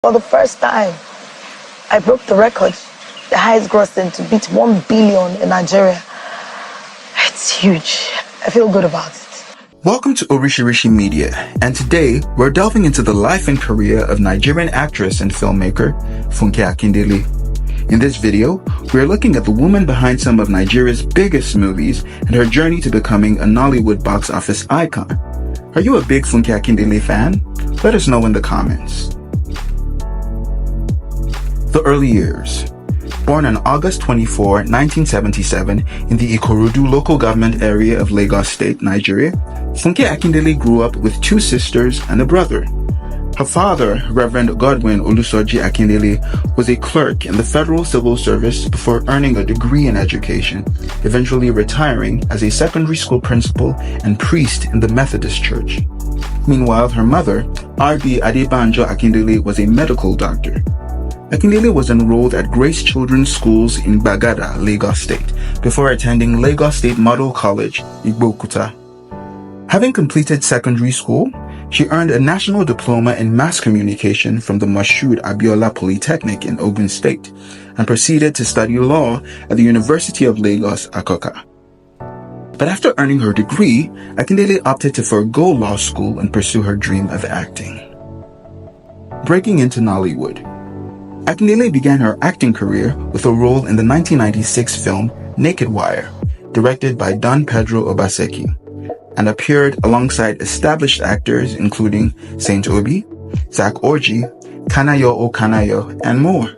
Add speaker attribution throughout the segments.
Speaker 1: For the first time, I broke the record, the highest grossing to beat 1 billion in Nigeria. It's huge. I feel good about it.
Speaker 2: Welcome to Orishirishi Media, and today we're delving into the life and career of Nigerian actress and filmmaker Funke Akindele. In this video, we're looking at the woman behind some of Nigeria's biggest movies and her journey to becoming a Nollywood box office icon. Are you a big Funke Akindele fan? Let us know in the comments. The early years. Born on August 24, 1977 in the Ikorodu local government area of Lagos State, Nigeria, Funke Akindele grew up with two sisters and a brother. Her father, Reverend Godwin Olusoji Akindele, was a clerk in the Federal Civil Service before earning a degree in education, eventually retiring as a secondary school principal and priest in the Methodist Church. Meanwhile, her mother, R.B. Adebanjo Akindele, was a medical doctor. Akindele was enrolled at Grace Children's Schools in Bagada, Lagos State, before attending Lagos State Model College, Igbokuta. Having completed secondary school, she earned a national diploma in mass communication from the Moshood Abiola Polytechnic in Ogun State, and proceeded to study law at the University of Lagos, Akoka. But after earning her degree, Akindele opted to forego law school and pursue her dream of acting. Breaking into Nollywood. Akindele began her acting career with a role in the 1996 film Naked Wire, directed by Don Pedro Obaseki, and appeared alongside established actors including Saint Obi, Zach Orji, Kanayo O Kanayo, and more.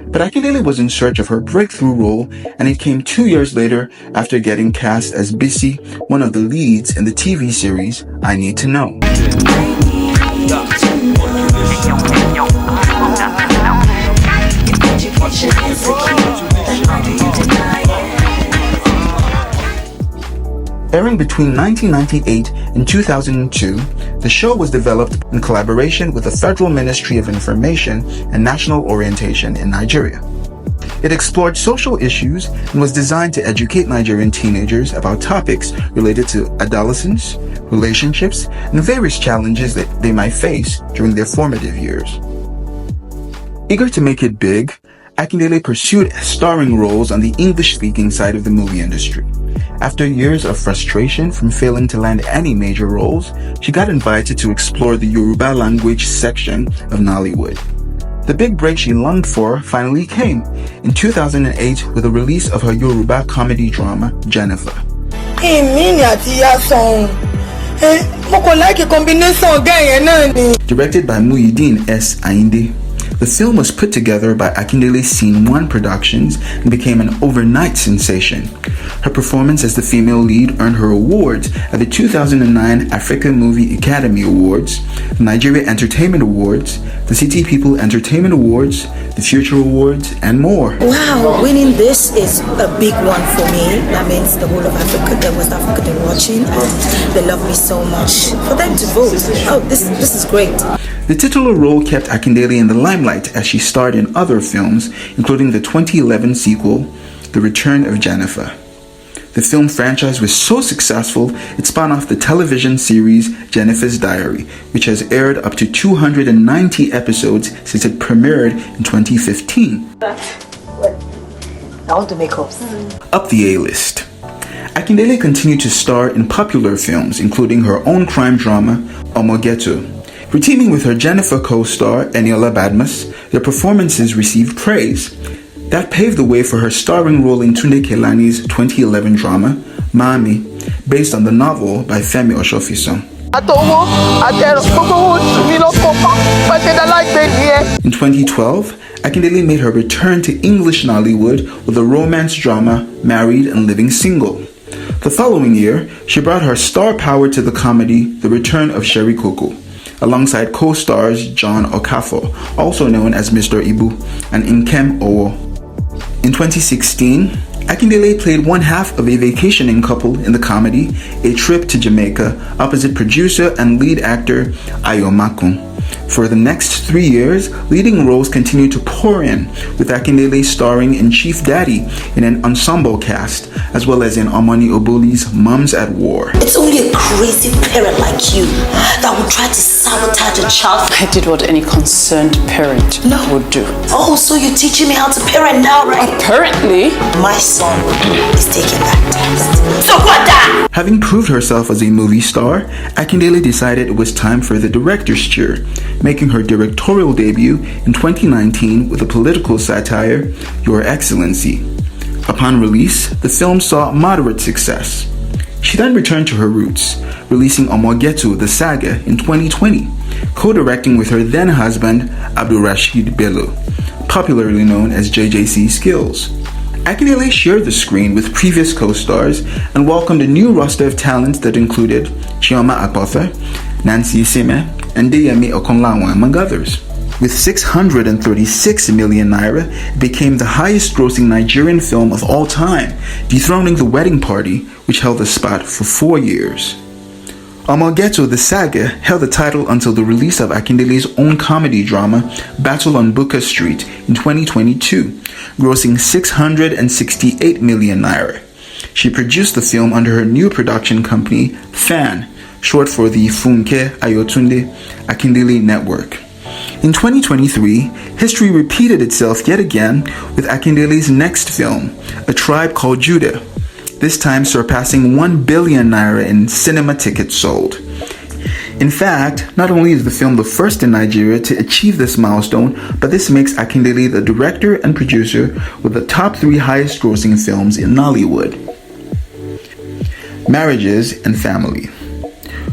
Speaker 2: But Akindele was in search of her breakthrough role, and it came 2 years later after getting cast as Bisi, one of the leads in the TV series I Need to Know. Airing between 1998 and 2002, the show was developed in collaboration with the Federal Ministry of Information and National Orientation in Nigeria. It explored social issues and was designed to educate Nigerian teenagers about topics related to adolescence, relationships, and various challenges that they might face during their formative years. Eager to make it big, Akindele pursued starring roles on the English-speaking side of the movie industry. After years of frustration from failing to land any major roles, she got invited to explore the Yoruba language section of Nollywood. The big break she longed for finally came in 2008 with the release of her Yoruba comedy drama, Jennifer. Directed by Muhyiddin S. Ayinde, the film was put together by Akindele's Scene 1 Productions and became an overnight sensation. Her performance as the female lead earned her awards at the 2009 Africa Movie Academy Awards, the Nigeria Entertainment Awards, the City People Entertainment Awards, the Future Awards, and more.
Speaker 3: Wow, winning this is a big one for me. That means the whole of Africa, the West Africa, they're watching and they love me so much. For them to vote, oh, this is great.
Speaker 2: The titular role kept Akindele in the limelight as she starred in other films, including the 2011 sequel, The Return of Jennifer. The film franchise was so successful, it spun off the television series Jennifer's Diary, which has aired up to 290 episodes since it premiered in 2015.
Speaker 1: I want to make up.
Speaker 2: Up the A-list. Akindele continued to star in popular films, including her own crime drama, Omogeto. Reteaming with her Jennifer co-star, Eniola Badmus, their performances received praise. That paved the way for her starring role in Tunde Kelani's 2011 drama, Mami, based on the novel by Femi Oshofiso. In 2012, Akindele made her return to English Nollywood with the romance drama Married and Living Single. The following year, she brought her star power to the comedy The Return of Sherry Coco, alongside co-stars John Okafor, also known as Mr. Ibu, and Nkem Owo. In 2016, Akindele played one half of a vacationing couple in the comedy A Trip to Jamaica opposite producer and lead actor Ayo Makun. For the next 3 years, leading roles continued to pour in, with Akindele starring in Chief Daddy in an ensemble cast, as well as in Omani Oboli's Mums at War.
Speaker 3: It's only a crazy parent like you that would try to sabotage a child.
Speaker 4: I did what any concerned parent would do.
Speaker 3: Oh, so you're teaching me how to parent now, right?
Speaker 4: Apparently.
Speaker 3: My son is taking that test. So what that?
Speaker 2: Having proved herself as a movie star, Akindele decided it was time for the director's chair, making her directorial debut in 2019 with the political satire, Your Excellency. Upon release, the film saw moderate success. She then returned to her roots, releasing Omogetu the Saga in 2020, co-directing with her then-husband, Abdulrashid Bello, popularly known as JJC Skills. Akindele shared the screen with previous co-stars and welcomed a new roster of talent that included Chioma Akpotha, Nancy Sime, and Deyemi Okonlawo, among others. With 636 million naira, it became the highest-grossing Nigerian film of all time, dethroning The Wedding Party, which held the spot for 4 years. Omogetu the Saga held the title until the release of Akindele's own comedy drama, Battle on Bukka Street, in 2022, grossing 668 million naira. She produced the film under her new production company, FAN, short for the Funke Akindele Network. In 2023, history repeated itself yet again with Akindele's next film, A Tribe Called Judah, this time surpassing 1 billion naira in cinema tickets sold. In fact, not only is the film the first in Nigeria to achieve this milestone, but this makes Akindele the director and producer with the top 3 highest grossing films in Nollywood. Marriages and family.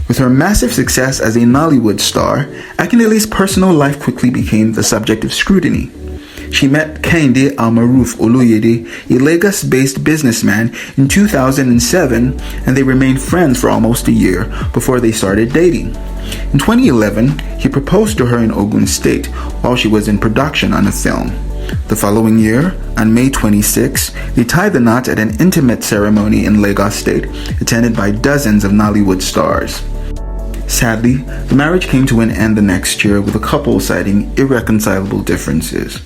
Speaker 2: With her massive success as a Nollywood star, Akindele's personal life quickly became the subject of scrutiny. She met Kehinde Almaroof Oloyede, a Lagos-based businessman, in 2007, and they remained friends for almost a year before they started dating. In 2011, he proposed to her in Ogun State while she was in production on a film. The following year, on May 26, they tied the knot at an intimate ceremony in Lagos State, attended by dozens of Nollywood stars. Sadly, the marriage came to an end the next year with the couple citing irreconcilable differences.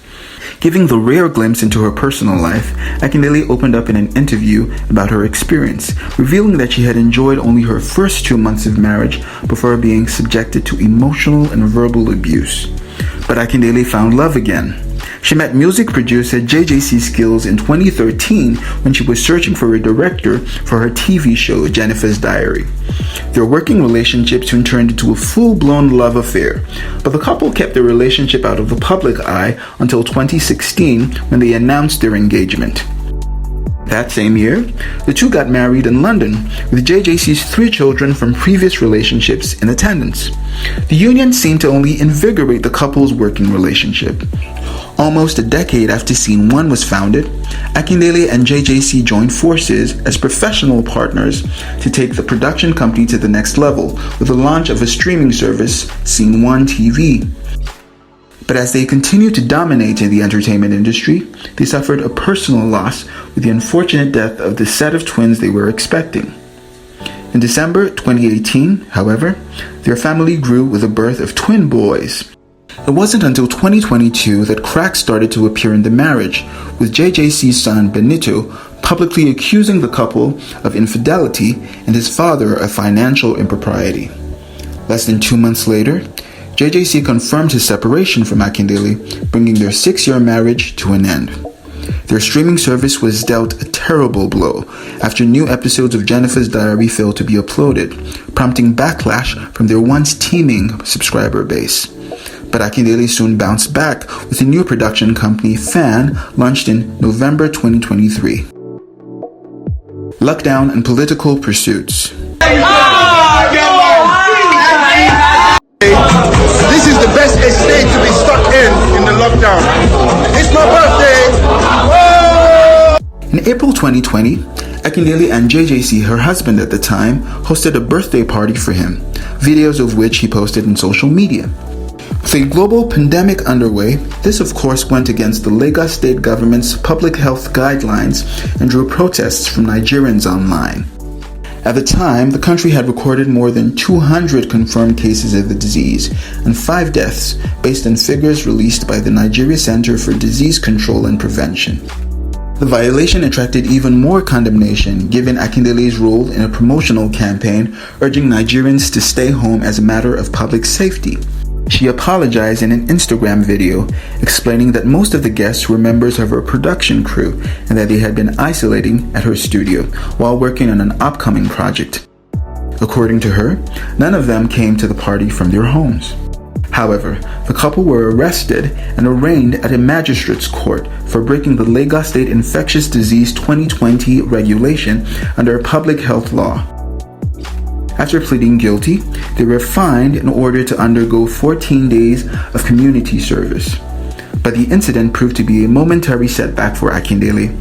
Speaker 2: Giving the rare glimpse into her personal life, Akindele opened up in an interview about her experience, revealing that she had enjoyed only her first 2 months of marriage before being subjected to emotional and verbal abuse. But Akindele found love again. She met music producer JJC Skills in 2013 when she was searching for a director for her TV show Jennifer's Diary. Their working relationship soon turned into a full-blown love affair, but the couple kept their relationship out of the public eye until 2016 when they announced their engagement. That same year, the two got married in London, with JJC's 3 children from previous relationships in attendance. The union seemed to only invigorate the couple's working relationship. Almost a decade after Scene 1 was founded, Akindele and JJC joined forces as professional partners to take the production company to the next level with the launch of a streaming service, Scene 1 TV. But as they continued to dominate in the entertainment industry, they suffered a personal loss with the unfortunate death of the set of twins they were expecting. In December 2018, however, their family grew with the birth of twin boys. It wasn't until 2022 that cracks started to appear in the marriage, with JJC's son Benito publicly accusing the couple of infidelity and his father of financial impropriety. Less than 2 months later, JJC confirmed his separation from Akindele, bringing their 6-year marriage to an end. Their streaming service was dealt a terrible blow after new episodes of Jennifer's Diary failed to be uploaded, prompting backlash from their once teeming subscriber base. But Akindele soon bounced back with a new production company, FAN, launched in November 2023. Lockdown and political pursuits.
Speaker 5: This is the best estate to be stuck in the lockdown. It's my birthday! Whoa!
Speaker 2: In April 2020, Akindele and JJC, her husband at the time, hosted a birthday party for him, videos of which he posted in social media. With a global pandemic underway, this of course went against the Lagos state government's public health guidelines and drew protests from Nigerians online. At the time, the country had recorded more than 200 confirmed cases of the disease and 5 deaths based on figures released by the Nigeria Center for Disease Control and Prevention. The violation attracted even more condemnation given Akindele's role in a promotional campaign urging Nigerians to stay home as a matter of public safety. She apologized in an Instagram video, explaining that most of the guests were members of her production crew and that they had been isolating at her studio while working on an upcoming project. According to her, none of them came to the party from their homes. However, the couple were arrested and arraigned at a magistrate's court for breaking the Lagos State Infectious Disease 2020 regulation under a public health law. After pleading guilty, they were fined in order to undergo 14 days of community service. But the incident proved to be a momentary setback for Akindele.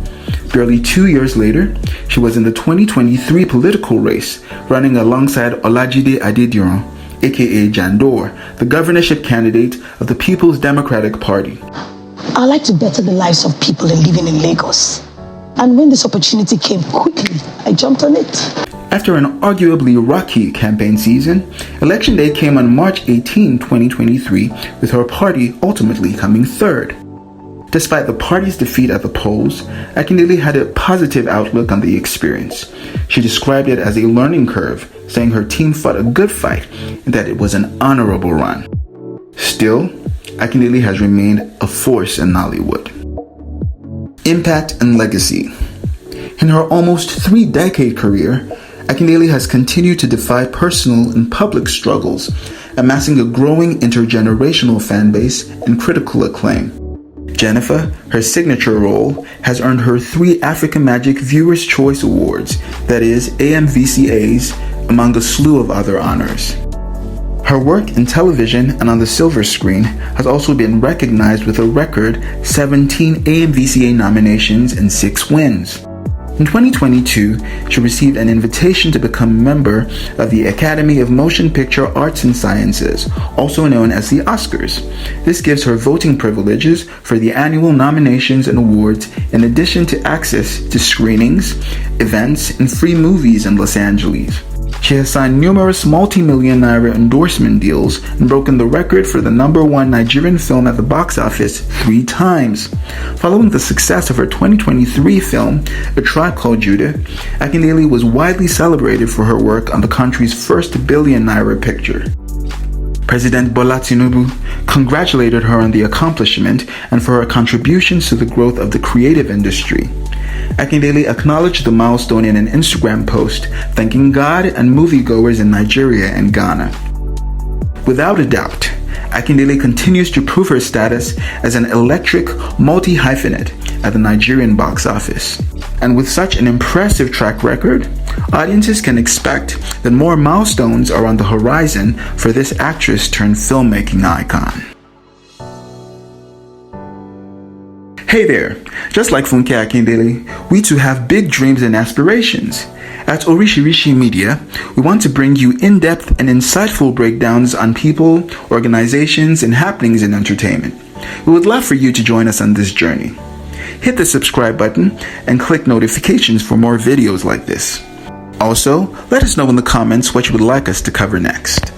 Speaker 2: Barely 2 years later, she was in the 2023 political race, running alongside Olajide Adediran, aka Jandor, the governorship candidate of the People's Democratic Party.
Speaker 1: I like to better the lives of people living in Lagos. And when this opportunity came quickly, I jumped on it.
Speaker 2: After an arguably rocky campaign season, Election Day came on March 18, 2023, with her party ultimately coming third. Despite the party's defeat at the polls, Akindele had a positive outlook on the experience. She described it as a learning curve, saying her team fought a good fight and that it was an honorable run. Still, Akindele has remained a force in Nollywood. Impact and legacy. In her almost 3-decade career, Akindele has continued to defy personal and public struggles, amassing a growing intergenerational fan base and critical acclaim. Jennifer, her signature role, has earned her 3 African Magic Viewers' Choice Awards, that is, AMVCAs, among a slew of other honors. Her work in television and on the silver screen has also been recognized with a record 17 AMVCA nominations and 6 wins. In 2022, she received an invitation to become a member of the Academy of Motion Picture Arts and Sciences, also known as the Oscars. This gives her voting privileges for the annual nominations and awards, in addition to access to screenings, events, and free movies in Los Angeles. She has signed numerous multi-million-naira endorsement deals and broken the record for the #1 Nigerian film at the box office 3 times. Following the success of her 2023 film, A Tribe Called Judah, Akindele was widely celebrated for her work on the country's first billion-naira picture. President Bola Tinubu congratulated her on the accomplishment and for her contributions to the growth of the creative industry. Akindele acknowledged the milestone in an Instagram post, thanking God and moviegoers in Nigeria and Ghana. Without a doubt, Akindele continues to prove her status as an electric multi-hyphenate at the Nigerian box office. And with such an impressive track record, audiences can expect that more milestones are on the horizon for this actress turned filmmaking icon. Hey there, just like Funke Akindele, we too have big dreams and aspirations. At Orishirishi Media, we want to bring you in-depth and insightful breakdowns on people, organizations, and happenings in entertainment. We would love for you to join us on this journey. Hit the subscribe button and click notifications for more videos like this. Also, let us know in the comments what you would like us to cover next.